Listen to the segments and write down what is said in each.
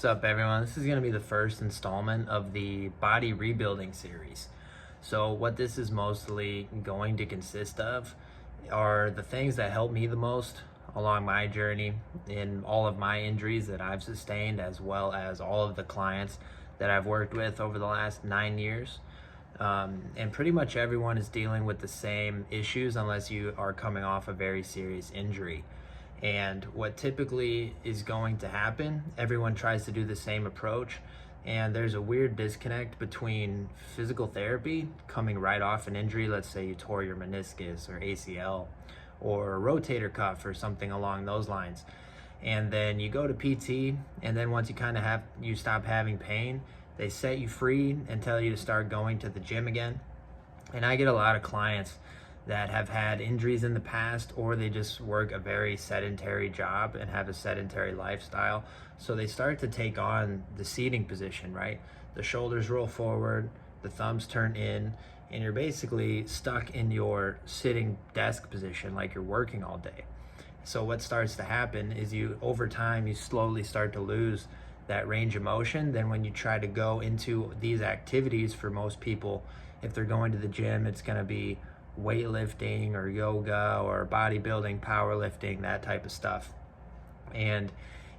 What's up, everyone? This is going to be the first installment of the body rebuilding series. So what this is mostly going to consist of are the things that helped me the most along my journey in all of my injuries that I've sustained, as well as all of the clients that I've worked with over the last 9 years. And pretty much everyone is dealing with the same issues unless you are coming off a very serious injury. And what typically is going to happen, everyone tries to do the same approach, and there's a weird disconnect between physical therapy coming right off an injury. Let's say you tore your meniscus or ACL or a rotator cuff or something along those lines, and then you go to PT, and then once you stop having pain, they set you free and tell you to start going to the gym again. And I get a lot of clients that have had injuries in the past, or they just work a very sedentary job and have a sedentary lifestyle. So they start to take on the seating position, right? The shoulders roll forward, the thumbs turn in, and you're basically stuck in your sitting desk position like you're working all day. So what starts to happen is over time, you slowly start to lose that range of motion. Then when you try to go into these activities, for most people, if they're going to the gym, it's going to be weightlifting or yoga or bodybuilding, powerlifting, that type of stuff. And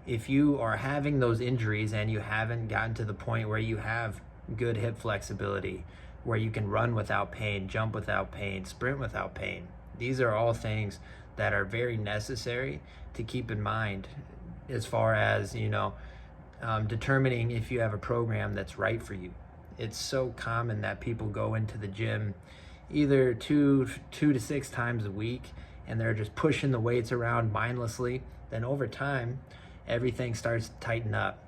if you are having those injuries and you haven't gotten to the point where you have good hip flexibility, where you can run without pain, jump without pain, sprint without pain, these are all things that are very necessary to keep in mind as far as, determining if you have a program that's right for you. It's so common that people go into the gym either two to 6 times a week, and they're just pushing the weights around mindlessly. Then over time, everything starts to tighten up,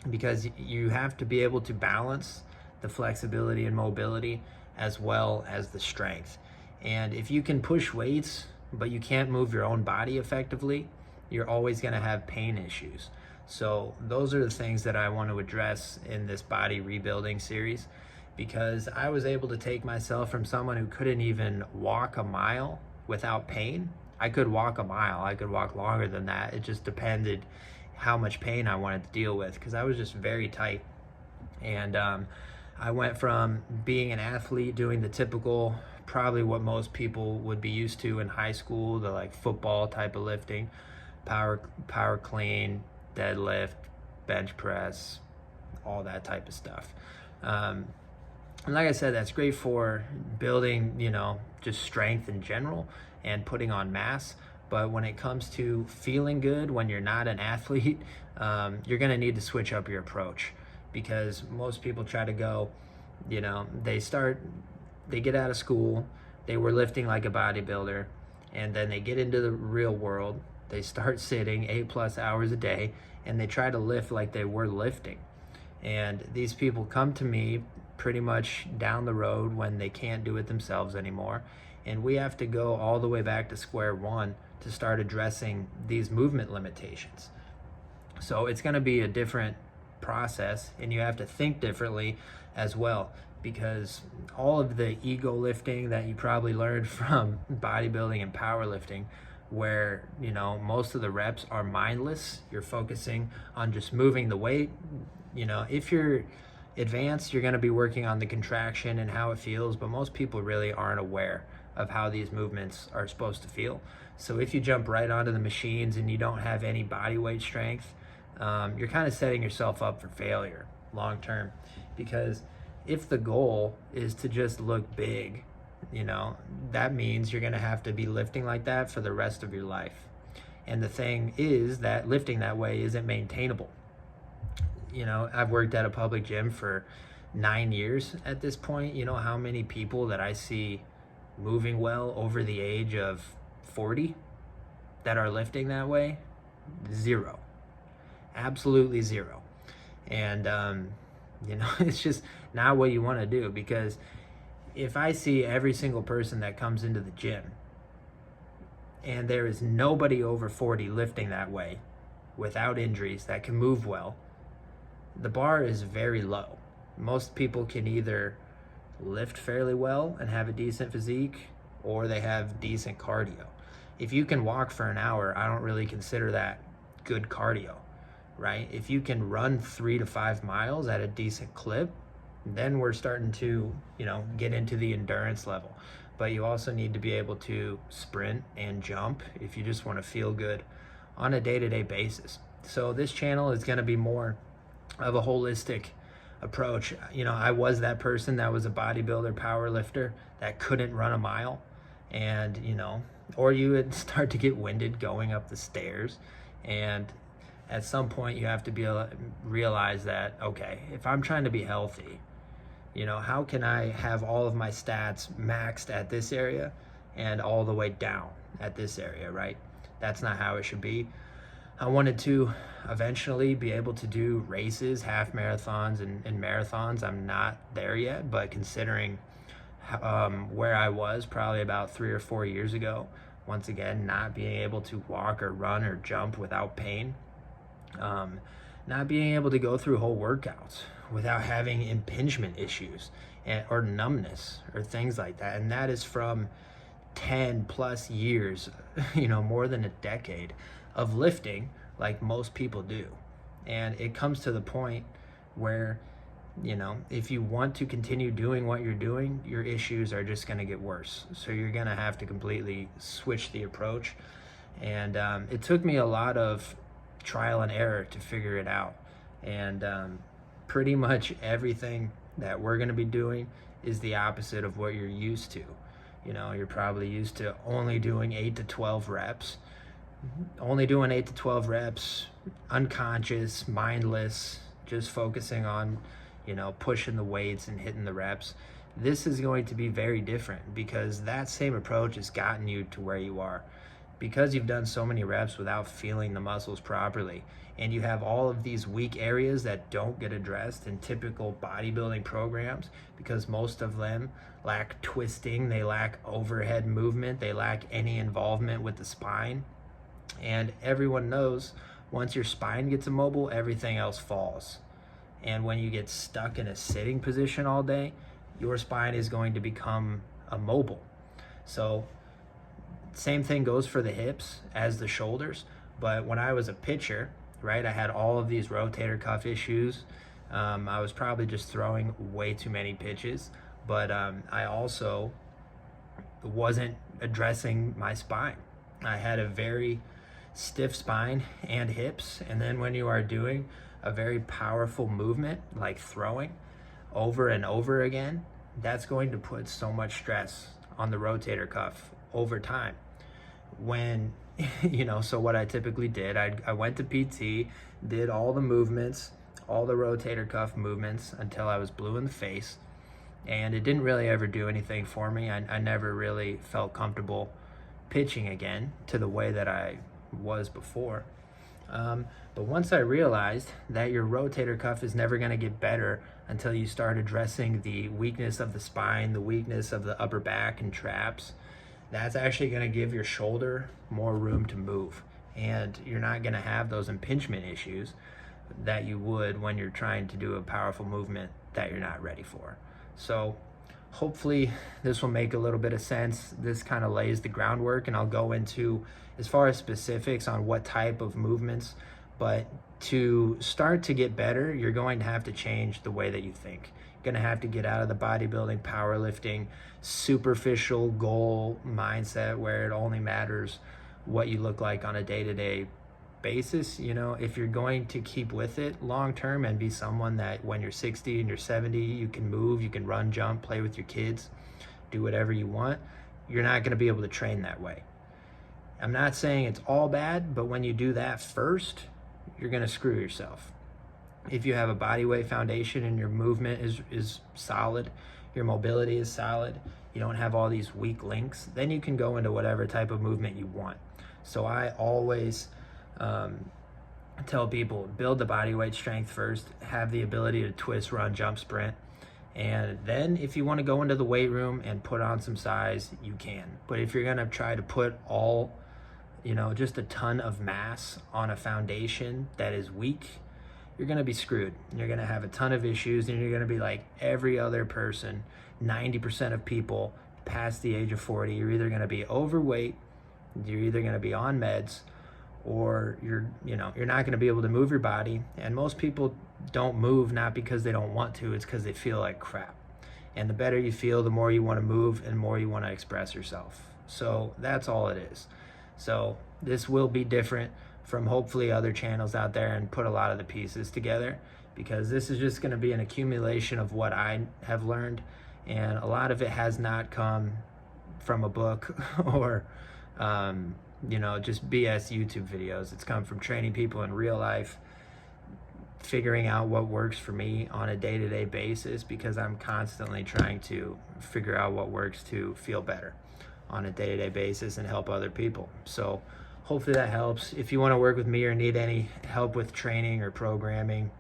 because you have to be able to balance the flexibility and mobility as well as the strength. And if you can push weights, but you can't move your own body effectively, you're always going to have pain issues. So those are the things that I want to address in this body rebuilding series, because I was able to take myself from someone who couldn't even walk a mile without pain. I could walk a mile, I could walk longer than that. It just depended how much pain I wanted to deal with, because I was just very tight. And I went from being an athlete, doing the typical, probably what most people would be used to in high school, the like football type of lifting, power clean, deadlift, bench press, all that type of stuff. And like I said, that's great for building, just strength in general and putting on mass. But when it comes to feeling good when you're not an athlete, you're going to need to switch up your approach, because most people try to go, they get out of school, they were lifting like a bodybuilder, and then they get into the real world, they start sitting 8+ hours a day, and they try to lift like they were lifting. And these people come to me pretty much down the road when they can't do it themselves anymore. And we have to go all the way back to square one to start addressing these movement limitations. So it's going to be a different process, and you have to think differently as well, because all of the ego lifting that you probably learned from bodybuilding and powerlifting, where most of the reps are mindless, you're focusing on just moving the weight. If you're advanced, you're going to be working on the contraction and how it feels, but most people really aren't aware of how these movements are supposed to feel. So if you jump right onto the machines and you don't have any body weight strength, you're kind of setting yourself up for failure long term, because if the goal is to just look big, that means you're going to have to be lifting like that for the rest of your life. And the thing is that lifting that way isn't maintainable. I've worked at a public gym for 9 years at this point. You know how many people that I see moving well over the age of 40 that are lifting that way? Zero. Absolutely zero. And, it's just not what you want to do, because if I see every single person that comes into the gym and there is nobody over 40 lifting that way without injuries that can move well, the bar is very low. Most people can either lift fairly well and have a decent physique, or they have decent cardio. If you can walk for an hour, I don't really consider that good cardio. right? If you can run 3 to 5 miles at a decent clip, then we're starting to, get into the endurance level. But you also need to be able to sprint and jump if you just want to feel good on a day-to-day basis. So this channel is going to be more of a holistic approach. I was that person that was a bodybuilder, power lifter that couldn't run a mile, and or you would start to get winded going up the stairs, and at some point you have to realize that, okay, if I'm trying to be healthy, how can I have all of my stats maxed at this area and all the way down at this area, right? That's not how it should be. I wanted to eventually be able to do races, half marathons and marathons. I'm not there yet, but considering where I was probably about 3 or 4 years ago, once again, not being able to walk or run or jump without pain, not being able to go through whole workouts without having impingement issues or numbness or things like that. And that is from 10 plus years, more than a decade of lifting like most people do. And it comes to the point where, if you want to continue doing what you're doing, your issues are just going to get worse. So you're going to have to completely switch the approach. And it took me a lot of trial and error to figure it out. And pretty much everything that we're going to be doing is the opposite of what you're used to. You're probably used to only doing 8 to 12 reps, unconscious, mindless, just focusing on, pushing the weights and hitting the reps. This is going to be very different because that same approach has gotten you to where you are. Because you've done so many reps without feeling the muscles properly, and you have all of these weak areas that don't get addressed in typical bodybuilding programs, because most of them lack twisting, they lack overhead movement, they lack any involvement with the spine. And everyone knows once your spine gets immobile, everything else falls. And when you get stuck in a sitting position all day, your spine is going to become immobile. So same thing goes for the hips as the shoulders. But when I was a pitcher, right, I had all of these rotator cuff issues. I was probably just throwing way too many pitches, but I also wasn't addressing my spine. I had a very stiff spine and hips, and then when you are doing a very powerful movement like throwing over and over again, that's going to put so much stress on the rotator cuff over time. When so what I typically did, I went to PT, did all the movements, all the rotator cuff movements until I was blue in the face, and it didn't really ever do anything for me. I never really felt comfortable pitching again to the way that I was before. But once I realized that your rotator cuff is never going to get better until you start addressing the weakness of the spine, the weakness of the upper back and traps, that's actually going to give your shoulder more room to move, and you're not going to have those impingement issues that you would when you're trying to do a powerful movement that you're not ready for. So hopefully this will make a little bit of sense. This kind of lays the groundwork, and I'll go into as far as specifics on what type of movements. But to start to get better, you're going to have to change the way that you think. You're going to have to get out of the bodybuilding, powerlifting, superficial goal mindset where it only matters what you look like on a day-to-day basis. If you're going to keep with it long term and be someone that when you're 60 and you're 70, you can move, you can run, jump, play with your kids, do whatever you want, you're not going to be able to train that way. I'm not saying it's all bad, but when you do that first, you're going to screw yourself. If you have a body weight foundation and your movement is solid, your mobility is solid, you don't have all these weak links, then you can go into whatever type of movement you want. So I always tell people, build the body weight strength first, have the ability to twist, run, jump, sprint, and then if you want to go into the weight room and put on some size, you can. But if you're going to try to put all, just a ton of mass on a foundation that is weak, you're going to be screwed. You're going to have a ton of issues, and you're going to be like every other person. 90% of people past the age of 40, you're either going to be overweight, you're either going to be on meds, or you're not going to be able to move your body. And most people don't move not because they don't want to, it's because they feel like crap. And the better you feel, the more you want to move and more you want to express yourself. So that's all it is. So this will be different from hopefully other channels out there, and put a lot of the pieces together, because this is just going to be an accumulation of what I have learned, and a lot of it has not come from a book or just BS YouTube videos. It's come from training people in real life, figuring out what works for me on a day-to-day basis, because I'm constantly trying to figure out what works to feel better on a day-to-day basis and help other people. So hopefully that helps. If you want to work with me or need any help with training or programming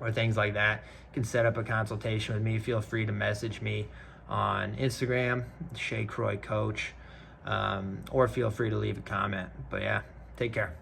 or things like that, you can set up a consultation with me. Feel free to message me on Instagram, Shay Croy Coach, or feel free to leave a comment. But yeah, take care.